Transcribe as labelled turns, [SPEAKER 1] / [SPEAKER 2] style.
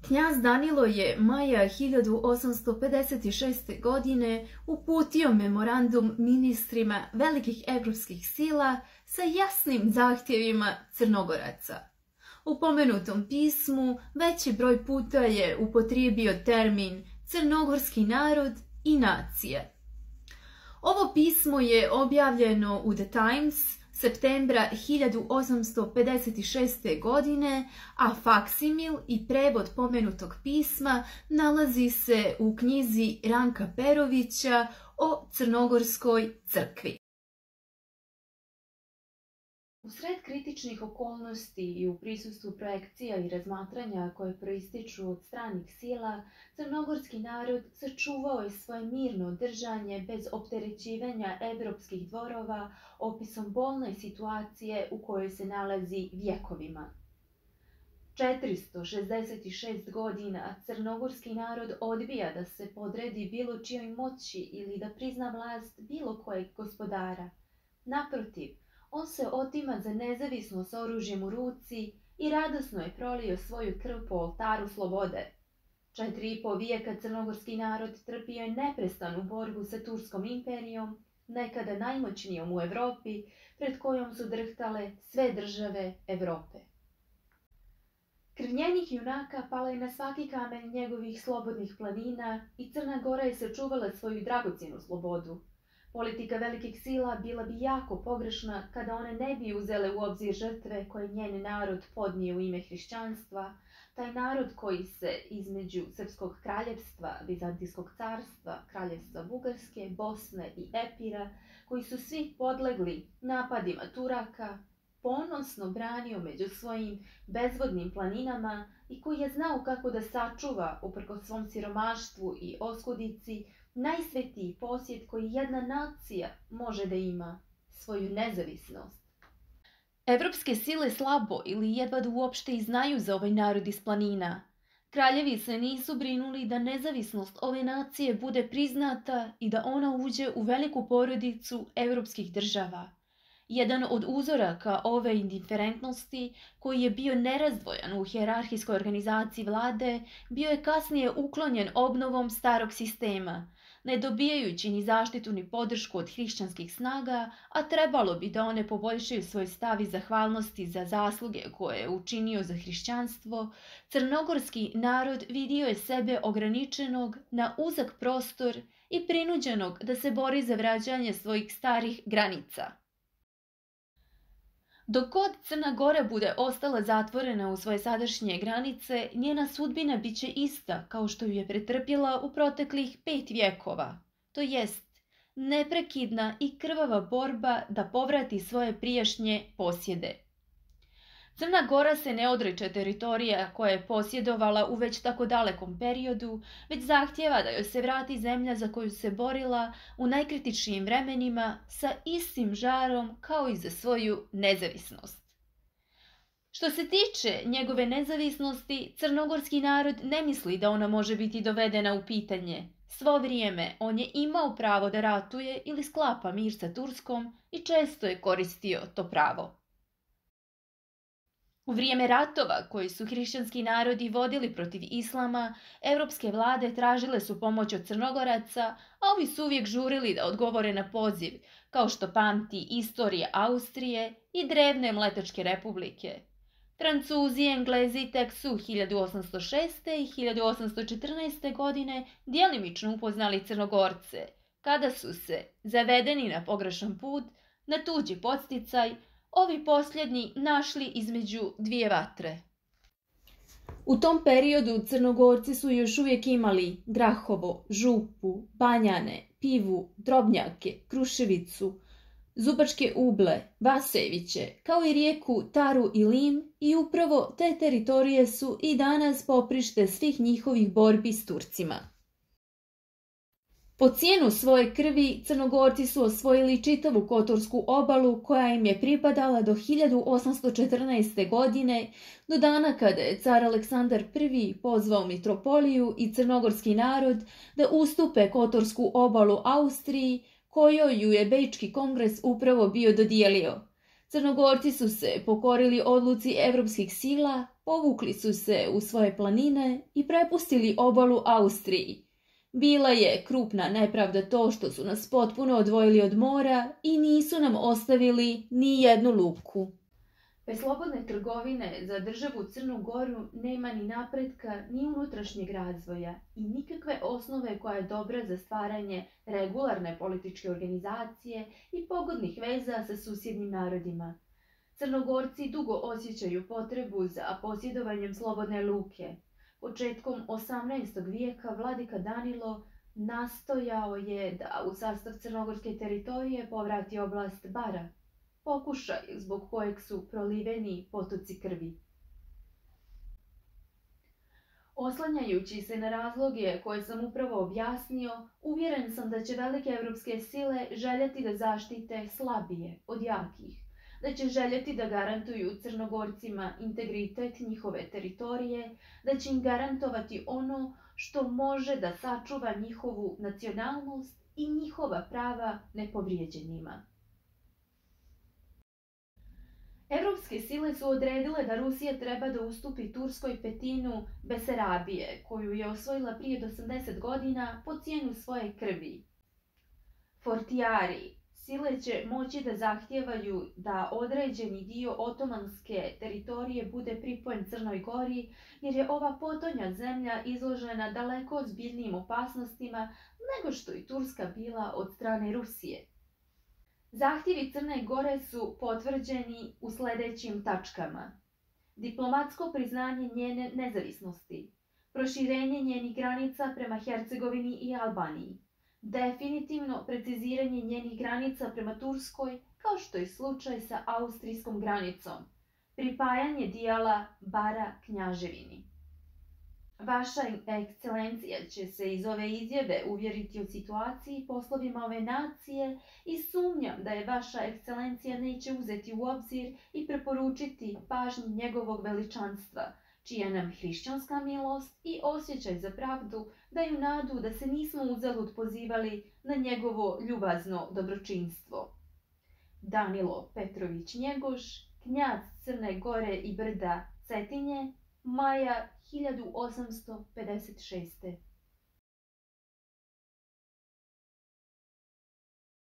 [SPEAKER 1] Knjaz Danilo je maja 1856. godine uputio memorandum ministrima velikih evropskih sila sa jasnim zahtjevima Crnogoraca. U pomenutom pismu veći broj puta je upotrijebio termin crnogorski narod i nacija. Ovo pismo je objavljeno u The Times septembra 1856. godine, a faksimil i prevod pomenutog pisma nalazi se u knjizi Ranka Perovića o Crnogorskoj crkvi. U sred kritičnih okolnosti i u prisustvu projekcija i razmatranja koje proističu od stranih sila, crnogorski narod sačuvao je svoje mirno držanje bez opterećivanja evropskih dvorova opisom bolne situacije u kojoj se nalazi vjekovima. 466 godina crnogorski narod odbija da se podredi bilo čijoj moći ili da prizna vlast bilo kojeg gospodara. Naprotiv, on se otima za nezavisnost s oružjem u ruci i radosno je prolio svoju krv po oltaru slobode. 4,5 vijeka crnogorski narod trpio je neprestanu borbu sa Turskom imperijom, nekada najmoćnijom u Evropi, pred kojom su drhtale sve države Evrope. Krv njenih junaka pala je na svaki kamen njegovih slobodnih planina i Crna Gora je sačuvala svoju dragocjenu slobodu. Politika velikih sila bila bi jako pogrešna kada one ne bi uzele u obzir žrtve koje njen narod podnio u ime hrišćanstva, taj narod koji se između Srpskog kraljevstva, Vizantijskog carstva, Kraljevstva Bugarske, Bosne i Epira, koji su svi podlegli napadima Turaka, ponosno branio među svojim bezvodnim planinama i koji je znao kako da sačuva, uprkos svom siromaštvu i oskudici, najsvetiji posjed koji jedna nacija može da ima, svoju nezavisnost. Evropske sile slabo ili jedva da uopšte i znaju za ovaj narod iz planina. Kraljevi se nisu brinuli da nezavisnost ove nacije bude priznata i da ona uđe u veliku porodicu evropskih država. Jedan od uzoraka ove indiferentnosti, koji je bio nerazdvojan u hijerarhijskoj organizaciji vlade, bio je kasnije uklonjen obnovom starog sistema, ne dobijajući ni zaštitu ni podršku od hrišćanskih snaga, a trebalo bi da one poboljšaju svoj stav i zahvalnosti za zasluge koje je učinio za hrišćanstvo. Crnogorski narod vidio je sebe ograničenog na uzak prostor i prinuđenog da se bori za vraćanje svojih starih granica. Dok god Crna Gora bude ostala zatvorena u svoje sadašnje granice, njena sudbina biće ista kao što ju je pretrpjela u proteklih 5 vjekova, to jest neprekidna i krvava borba da povrati svoje prijašnje posjede. Crna Gora se ne odriče teritorija koje je posjedovala u već tako dalekom periodu, već zahtjeva da joj se vrati zemlja za koju se borila u najkritičnijim vremenima sa istim žarom kao i za svoju nezavisnost. Što se tiče njegove nezavisnosti, crnogorski narod ne misli da ona može biti dovedena u pitanje. Svo vrijeme on je imao pravo da ratuje ili sklapa mir sa Turskom i često je koristio to pravo. U vrijeme ratova koji su hrišćanski narodi vodili protiv islama, evropske vlade tražile su pomoć od Crnogoraca, a ovi su uvijek žurili da odgovore na poziv, kao što pamti istorija Austrije i drevne Mletačke republike. Francuzi i Englezi tek su 1806. i 1814. godine djelimično upoznali Crnogorce, kada su se, zavedeni na pogrešan put, na tuđi podsticaj, ovi posljednji našli između dvije vatre. U tom periodu Crnogorci su još uvijek imali Grahovo, Župu, Banjane, Pivu, Drobnjake, Kruševicu, Zubačke Uble, Vaseviće, kao i rijeku Taru i Lim, i upravo te teritorije su i danas poprište svih njihovih borbi s Turcima. Po cijenu svoje krvi, Crnogorci su osvojili čitavu Kotorsku obalu koja im je pripadala do 1814. godine, do dana kada je car Aleksandar I pozvao mitropoliju i crnogorski narod da ustupe Kotorsku obalu Austriji, kojoj ju je Bečki kongres upravo bio dodijelio. Crnogorci su se pokorili odluci evropskih sila, povukli su se u svoje planine i prepustili obalu Austriji. Bila je krupna nepravda to što su nas potpuno odvojili od mora i nisu nam ostavili ni jednu luku. Bez slobodne trgovine za državu Crnu Goru nema ni napretka ni unutrašnjeg razvoja i nikakve osnove koja je dobra za stvaranje regularne političke organizacije i pogodnih veza sa susjednim narodima. Crnogorci dugo osjećaju potrebu za posjedovanjem slobodne luke. Početkom 18. vijeka vladika Danilo nastojao je da u sastav crnogorske teritorije povrati oblast Bara, pokušaj zbog kojeg su proliveni potoci krvi. Oslanjajući se na razloge koje sam upravo objasnio, uvjeren sam da će velike evropske sile željeti da zaštite slabije od jakih, da će željeti da garantuju Crnogorcima integritet njihove teritorije, da će im garantovati ono što može da sačuva njihovu nacionalnost i njihova prava nepovrijeđenima. Evropske sile su odredile da Rusija treba da ustupi Turskoj petinu Besarabije, koju je osvojila prije 80 godina po cijenu svoje krvi. Fortijari, sile će moći da zahtijevaju da određeni dio otomanske teritorije bude pripojen Crnoj Gori, jer je ova potonja zemlja izložena daleko ozbiljnijim opasnostima nego što i Turska bila od strane Rusije. Zahtjevi Crne Gore su potvrđeni u sljedećim tačkama. Diplomatsko priznanje njene nezavisnosti, proširenje njenih granica prema Hercegovini i Albaniji, definitivno preciziranje njenih granica prema Turskoj, kao što je slučaj sa austrijskom granicom, pripajanje dijela Bara Knjaževini. Vaša ekscelencija će se iz ove izjave uvjeriti o situaciji i poslovima ove nacije i sumnjam da je vaša ekscelencija neće uzeti u obzir i preporučiti pažnju njegovog veličanstva, čija nam hrišćanska milost i osjećaj za pravdu daju nadu da se nismo uzalud pozivali na njegovo ljubazno dobročinstvo. Danilo Petrović Njegoš, knjaz Crne Gore i brda Cetinje, maja 1856.